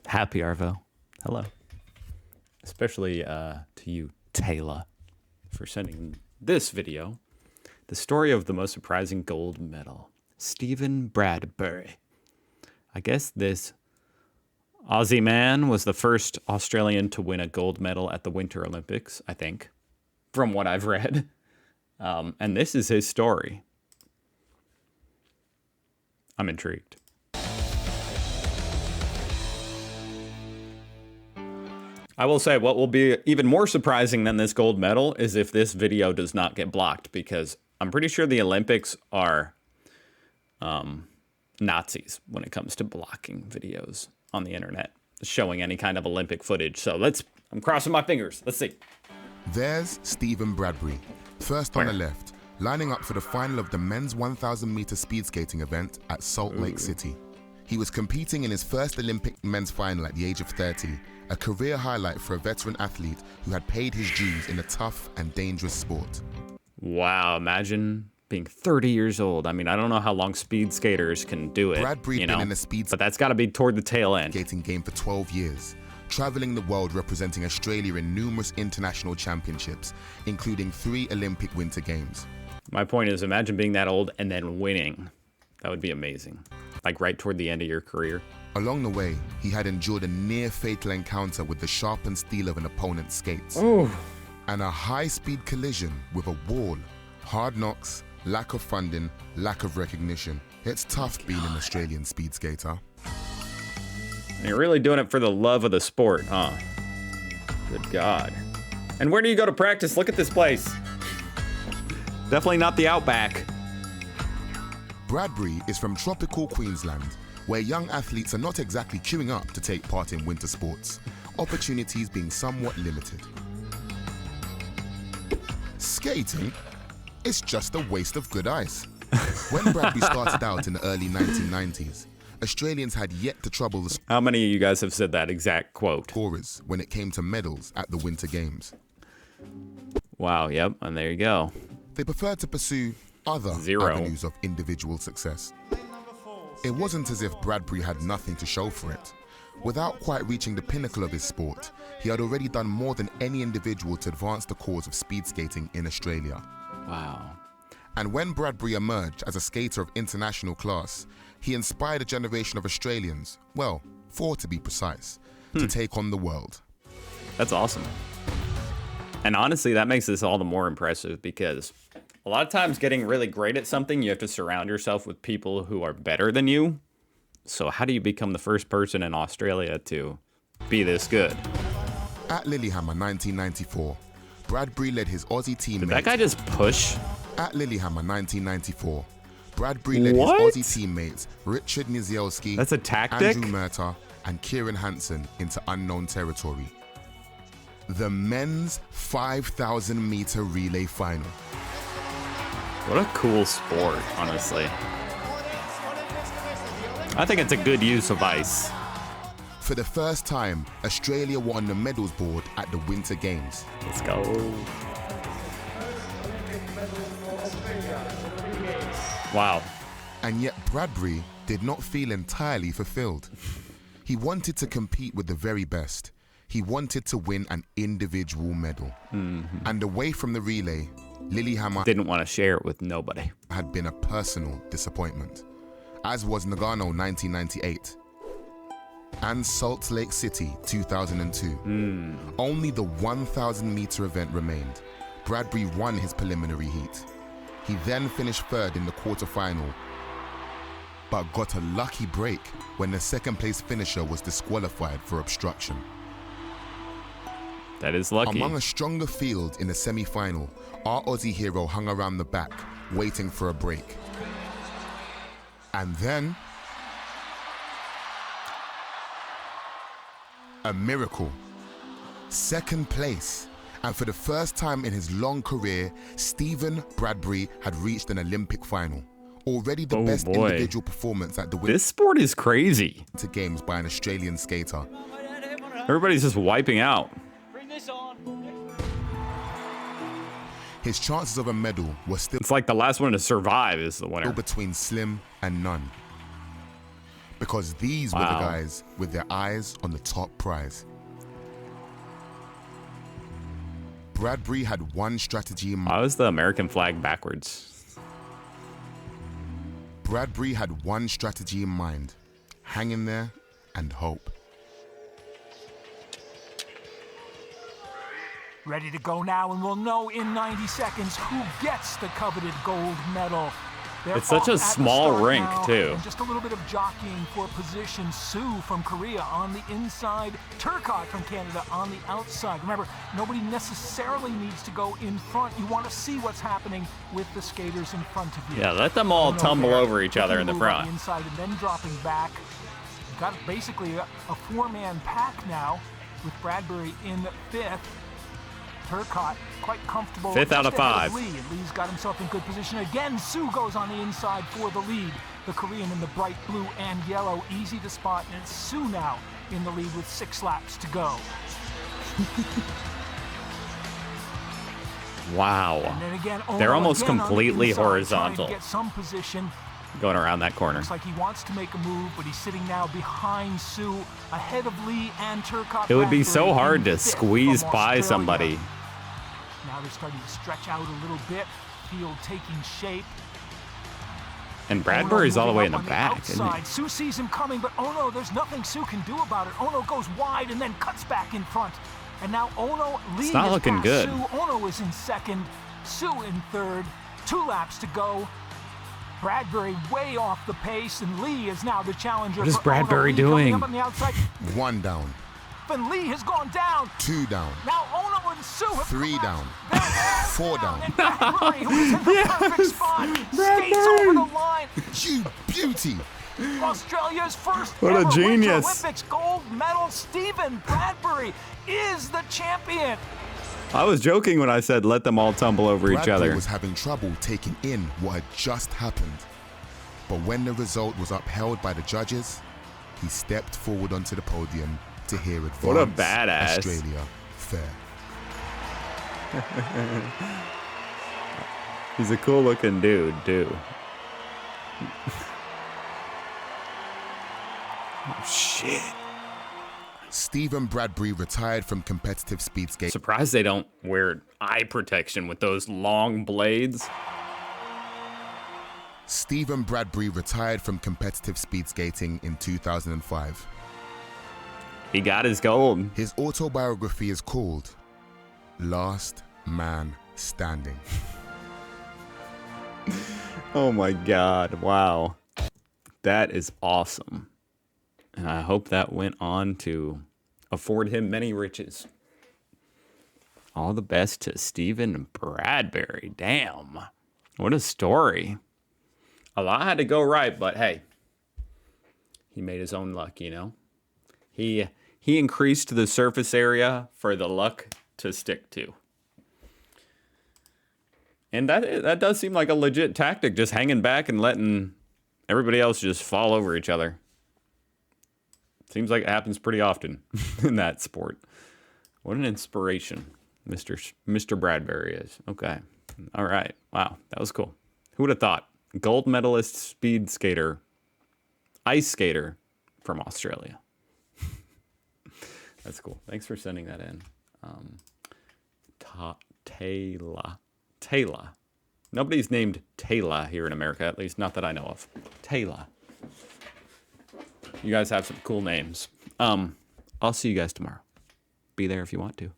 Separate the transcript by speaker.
Speaker 1: Happy Arvo. Hello. Especially to you, Taylor, for sending this video. The story of the most surprising gold medal. Stephen Bradbury. I guess this Aussie man was the first Australian to win a gold medal at the Winter Olympics, I think, from what I've read. And this is his story. I'm intrigued. I will say what will be even more surprising than this gold medal is if this video does not get blocked, because I'm pretty sure the Olympics are Nazis when it comes to blocking videos on the internet, showing any kind of Olympic footage. So I'm crossing my fingers. Let's see.
Speaker 2: There's Stephen Bradbury, first on the left, lining up for the final of the men's 1,000 meter speed skating event at Salt Lake City. He was competing in his first Olympic men's final at the age of 30, a career highlight for a veteran athlete who had paid his dues in a tough and dangerous sport.
Speaker 1: Wow, imagine being 30 years old. I mean, I don't know how long speed skaters can do it,
Speaker 2: Bradbury'd been in the speed
Speaker 1: but that's got to be toward the tail end.
Speaker 2: Skating game for 12 years, traveling the world representing Australia in numerous international championships, including 3 Olympic Winter Games.
Speaker 1: My point is, imagine being that old and then winning. That would be amazing. Like right toward the end of your career.
Speaker 2: Along the way, he had endured a near-fatal encounter with the sharpened steel of an opponent's skates.
Speaker 1: Ooh.
Speaker 2: And a high-speed collision with a wall. Hard knocks, lack of funding, lack of recognition. It's tough being an Australian speed skater.
Speaker 1: And you're really doing it for the love of the sport, huh? Good God. And where do you go to practice? Look at this place. Definitely not the Outback.
Speaker 2: Bradbury is from tropical Queensland, where young athletes are not exactly queuing up to take part in winter sports, opportunities being somewhat limited. Skating? It's just a waste of good ice. When Bradbury started out in the early 1990s, Australians had yet to trouble the
Speaker 1: How many of you guys have said that exact quote?
Speaker 2: scorers when it came to medals at the Winter Games.
Speaker 1: Wow, yep, and there you go.
Speaker 2: They preferred to pursue other avenues of individual success. It wasn't as if Bradbury had nothing to show for it. Without quite reaching the pinnacle of his sport, he had already done more than any individual to advance the cause of speed skating in Australia.
Speaker 1: Wow.
Speaker 2: And when Bradbury emerged as a skater of international class, he inspired a generation of Australians, well, 4 to be precise, to take on the world.
Speaker 1: That's awesome. And honestly, that makes this all the more impressive because a lot of times getting really great at something, you have to surround yourself with people who are better than you. So how do you become the first person in Australia to be this good?
Speaker 2: At Lillehammer 1994, Bradbury led his Aussie teammates.
Speaker 1: Did that guy just push?
Speaker 2: At Lillehammer 1994, Bradbury led
Speaker 1: What?
Speaker 2: his Aussie teammates Richard Nizielski,
Speaker 1: That's a tactic?
Speaker 2: Andrew Murtagh, and Kieran Hansen into unknown territory. The men's 5,000 meter relay final.
Speaker 1: What a cool sport, honestly. I think it's a good use of ice.
Speaker 2: For the first time, Australia were on the medals board at the Winter Games.
Speaker 1: Let's go. Wow.
Speaker 2: And yet Bradbury did not feel entirely fulfilled. He wanted to compete with the very best. He wanted to win an individual medal. And away from the relay, Lillehammer
Speaker 1: Didn't want to share it with nobody.
Speaker 2: had been a personal disappointment, as was Nagano 1998 and Salt Lake City 2002. Only the 1,000 meter event remained. Bradbury won his preliminary heat. He then finished third in the quarterfinal, but got a lucky break when the second place finisher was disqualified for obstruction.
Speaker 1: That is lucky.
Speaker 2: Among a stronger field in the semi-final, our Aussie hero hung around the back, waiting for a break. And then, a miracle. Second place. And for the first time in his long career, Stephen Bradbury had reached an Olympic final. Already the best individual performance at the
Speaker 1: This sport is crazy.
Speaker 2: Winter Games by an Australian skater.
Speaker 1: Everybody's just wiping out.
Speaker 2: His chances of a medal were still
Speaker 1: It's like the last one to survive is the winner.
Speaker 2: between slim and none. because these were the guys with their eyes on the top prize. Bradbury had one strategy in mind.
Speaker 1: Why was the American flag backwards?
Speaker 2: Bradbury had one strategy in mind: hang in there and hope.
Speaker 3: Ready to go now, and we'll know in 90 seconds who gets the coveted gold medal. They're
Speaker 1: It's such a
Speaker 3: off at the
Speaker 1: small
Speaker 3: start
Speaker 1: rink,
Speaker 3: now,
Speaker 1: too.
Speaker 3: and just a little bit of jockeying for position. Sue from Korea on the inside. Turcotte from Canada on the outside. Remember, nobody necessarily needs to go in front. You want to see what's happening with the skaters in front of you.
Speaker 1: Yeah, let them all tumble
Speaker 3: there,
Speaker 1: over each other in the
Speaker 3: looking to move on
Speaker 1: front.
Speaker 3: inside and then dropping back. You've got basically a four-man pack now with Bradbury in fifth. Turcotte quite comfortable.
Speaker 1: Fifth out of
Speaker 3: just ahead
Speaker 1: 5.
Speaker 3: Lee. And Lee's got himself in good position. Again, Sue goes on the inside for the lead. The Korean in the bright blue and yellow, easy to spot, and it's Sue now in the lead with 6 laps to go.
Speaker 1: Wow.
Speaker 3: And then again,
Speaker 1: They're
Speaker 3: Ono
Speaker 1: almost
Speaker 3: again on the
Speaker 1: completely
Speaker 3: inside,
Speaker 1: horizontal.
Speaker 3: trying to get some position.
Speaker 1: Going around that corner.
Speaker 3: Looks like he wants to make a move, but he's sitting now behind Sue, ahead of Lee and Turcotte.
Speaker 1: It would be so
Speaker 3: Bradbury
Speaker 1: hard
Speaker 3: in
Speaker 1: to
Speaker 3: fifth
Speaker 1: squeeze
Speaker 3: from
Speaker 1: by
Speaker 3: Australia.
Speaker 1: somebody.
Speaker 3: Now they're starting to stretch out a little bit, field taking shape.
Speaker 1: And Bradbury's all the way in the
Speaker 3: Moving up
Speaker 1: back,
Speaker 3: on
Speaker 1: isn't
Speaker 3: outside.
Speaker 1: he?
Speaker 3: Sue sees him coming, but Ono, there's nothing Sue can do about it. Ono goes wide and then cuts back in front. And now Ono, Lee
Speaker 1: not
Speaker 3: is
Speaker 1: looking
Speaker 3: past
Speaker 1: good.
Speaker 3: Sue. Ono is in second, Sue in third. 2 laps to go. Bradbury way off the pace, and Lee is now the challenger.
Speaker 1: What is
Speaker 3: for
Speaker 1: Bradbury
Speaker 3: Ono. Lee coming
Speaker 1: doing?
Speaker 3: up on the outside.
Speaker 2: 1 down,
Speaker 3: And Lee has gone down.
Speaker 2: 2 down,
Speaker 3: Now Ono and Sue have
Speaker 2: 3 down,
Speaker 3: collapsed.
Speaker 2: 4 down.
Speaker 3: And Bradbury, who is in the perfect spot, skates over the line.
Speaker 2: You beauty!
Speaker 3: Australia's first
Speaker 1: What a
Speaker 3: ever Winter
Speaker 1: genius.
Speaker 3: Olympics gold medal, Stephen Bradbury, is the champion.
Speaker 1: I was joking when I said let them all tumble over each
Speaker 2: Bradbury
Speaker 1: other.
Speaker 2: was having trouble taking in what had just happened. But when the result was upheld by the judges, he stepped forward onto the podium to hear advance
Speaker 1: What a badass.
Speaker 2: Australia fair.
Speaker 1: He's a cool looking dude, too. Oh, shit.
Speaker 2: Stephen Bradbury retired from competitive speed skating.
Speaker 1: Surprised they don't wear eye protection with those long blades.
Speaker 2: Stephen Bradbury retired from competitive speed skating in 2005.
Speaker 1: He got his gold.
Speaker 2: His autobiography is called Last Man Standing.
Speaker 1: Oh my God. Wow. That is awesome. And I hope that went on to afford him many riches. All the best to Stephen Bradbury. Damn. What a story. A lot had to go right, but hey, he made his own luck, you know? He increased the surface area for the luck to stick to. And that does seem like a legit tactic, just hanging back and letting everybody else just fall over each other. Seems like it happens pretty often in that sport. What an inspiration Mr. Bradbury is. Okay. All right. Wow. That was cool. Who would have thought? Gold medalist speed skater, ice skater from Australia. That's cool. Thanks for sending that in. Taylor. Nobody's named Taylor here in America, at least not that I know of. Taylor. You guys have some cool names. I'll see you guys tomorrow. Be there if you want to.